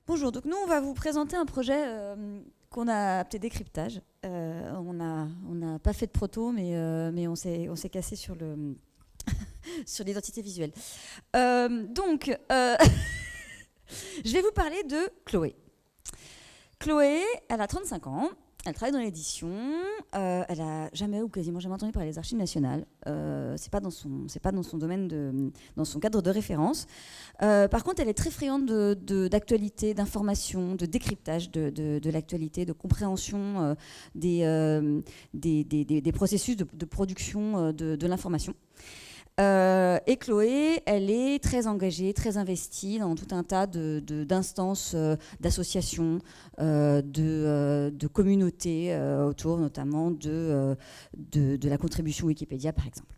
Bonjour, donc nous on va vous présenter un projet qu'on a appelé Décryptage. On n'a pas fait de proto, mais on s'est cassé sur sur l'identité visuelle. Je vais vous parler de Chloé. Chloé, elle a 35 ans. Elle travaille dans l'édition, elle n'a jamais ou quasiment jamais entendu parler des Archives nationales. C'est pas dans son domaine, dans son cadre de référence. Par contre, elle est très friande d'actualité, d'information, de décryptage de l'actualité, de compréhension des processus de production de l'information. Et Chloé, elle est très engagée, très investie dans tout un tas d'instances, d'associations, de communautés autour notamment de la contribution Wikipédia par exemple.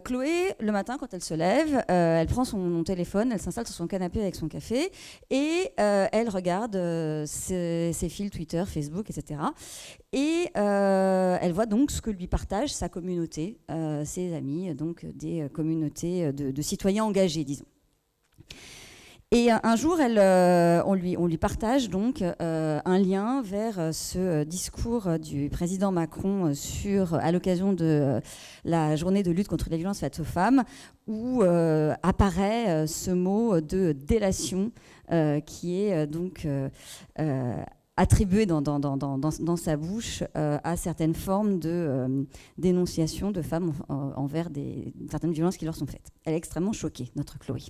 Chloé, le matin, quand elle se lève, elle prend son téléphone, elle s'installe sur son canapé avec son café et elle regarde ses fils Twitter, Facebook, etc. Et elle voit donc ce que lui partage sa communauté, ses amis, donc des communautés de citoyens engagés, disons. Et un jour, on lui partage donc un lien vers ce discours du président Macron à l'occasion de la journée de lutte contre les violences faites aux femmes, où apparaît ce mot de délation qui est donc attribué dans sa bouche à certaines formes de dénonciation de femmes envers certaines violences qui leur sont faites. Elle est extrêmement choquée, notre Chloé,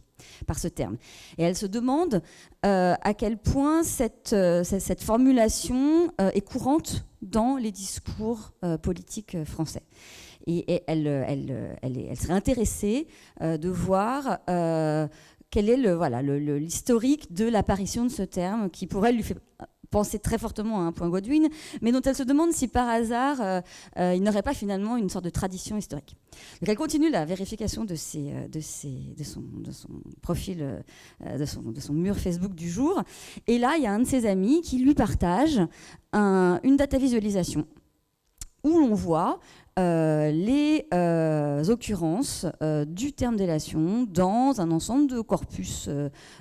par ce terme. Et elle se demande à quel point cette formulation est courante dans les discours politiques français. Et elle serait intéressée de voir quel est l'historique de l'apparition de ce terme qui, pour elle, lui fait penser très fortement à un point Godwin, mais dont elle se demande si par hasard il n'aurait pas finalement une sorte de tradition historique. Donc elle continue la vérification de son profil, de son mur Facebook du jour, et là il y a un de ses amis qui lui partage une data visualisation où l'on voit les occurrences du terme délation dans un ensemble de corpus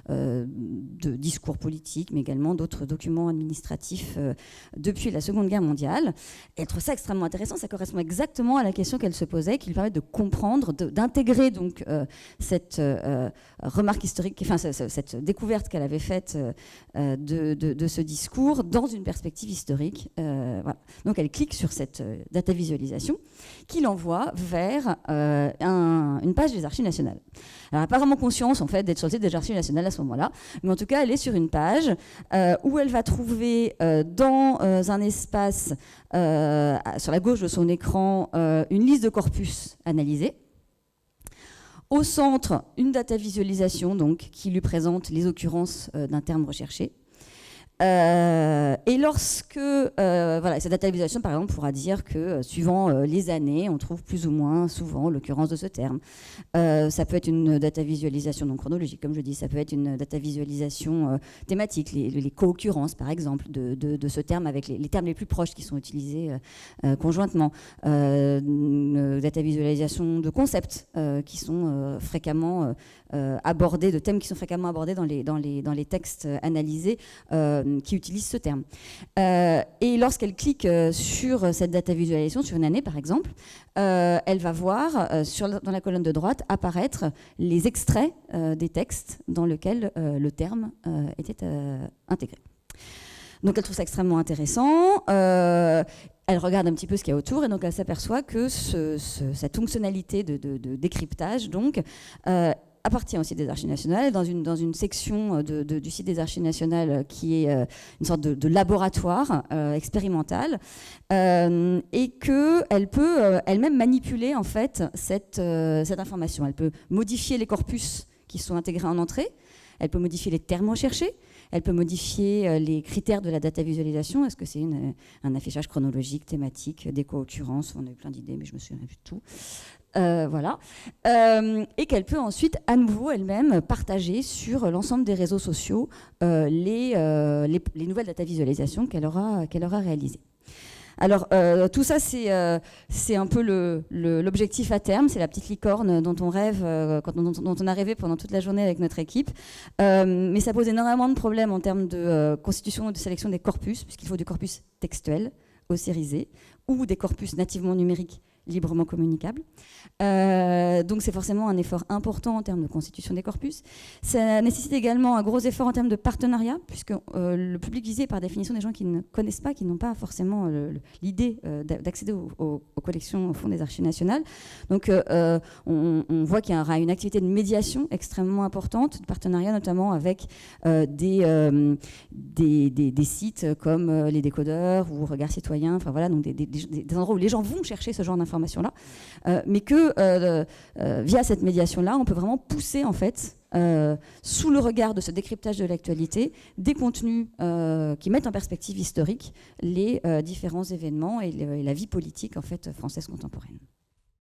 de discours politiques, mais également d'autres documents administratifs depuis la Seconde Guerre mondiale. Et elle trouve ça extrêmement intéressant, ça correspond exactement à la question qu'elle se posait, qui lui permet de comprendre, d'intégrer donc cette remarque historique, enfin cette découverte qu'elle avait faite de ce discours dans une perspective historique. Voilà. Donc elle clique sur cette data visualisation qui l'envoie vers une page des Archives nationales. Elle n'a pas vraiment conscience en fait d'être sur le site des Archives nationales à ce moment-là, mais en tout cas elle est sur une page où elle va trouver dans un espace sur la gauche de son écran une liste de corpus analysés. Au centre, une data visualisation donc, qui lui présente les occurrences d'un terme recherché. Et lorsque cette data visualisation, par exemple, pourra dire que suivant les années, on trouve plus ou moins souvent l'occurrence de ce terme. Ça peut être une data visualisation non chronologique, comme je dis, ça peut être une data visualisation thématique, les co-occurrences, par exemple, de ce terme avec les termes les plus proches qui sont utilisés conjointement. Une data visualisation de concepts qui sont fréquemment abordés, de thèmes qui sont fréquemment abordés dans les textes analysés qui utilisent ce terme. Et lorsqu'elle clique sur cette data visualisation, sur une année par exemple, elle va voir dans la colonne de droite apparaître les extraits des textes dans lesquels le terme était intégré. Donc elle trouve ça extrêmement intéressant. Elle regarde un petit peu ce qu'il y a autour et donc elle s'aperçoit que cette fonctionnalité de décryptage donc, appartient au site des Archives nationales, dans une section du site des Archives nationales qui est une sorte de laboratoire expérimental, et qu'elle peut elle-même manipuler en fait cette information. Elle peut modifier les corpus qui sont intégrés en entrée, elle peut modifier les termes recherchés, elle peut modifier les critères de la data visualisation. Est-ce que c'est un affichage chronologique, thématique, des co-occurrences? On a eu plein d'idées, mais je me souviens plus de tout. Voilà. Et qu'elle peut ensuite, à nouveau, elle-même partager sur l'ensemble des réseaux sociaux les nouvelles data visualisations qu'elle aura réalisées. Alors, tout ça, c'est un peu l'objectif à terme, c'est la petite licorne dont on rêve, dont on a rêvé pendant toute la journée avec notre équipe. Mais ça pose énormément de problèmes en termes de constitution et de sélection des corpus, puisqu'il faut du corpus textuel, ossérisé, ou des corpus nativement numériques librement communicables. Donc c'est forcément un effort important en termes de constitution des corpus. Ça nécessite également un gros effort en termes de partenariat, puisque le public visé est par définition des gens qui ne connaissent pas, qui n'ont pas forcément l'idée d'accéder aux collections au fond des Archives nationales. Donc on voit qu'il y aura une activité de médiation extrêmement importante, de partenariat notamment avec des sites comme les décodeurs ou Regard Citoyen, enfin voilà, donc des endroits où les gens vont chercher ce genre d'informations-là, mais que via cette médiation-là, on peut vraiment pousser en fait, sous le regard de ce décryptage de l'actualité, des contenus qui mettent en perspective historique les différents événements et la vie politique en fait française contemporaine.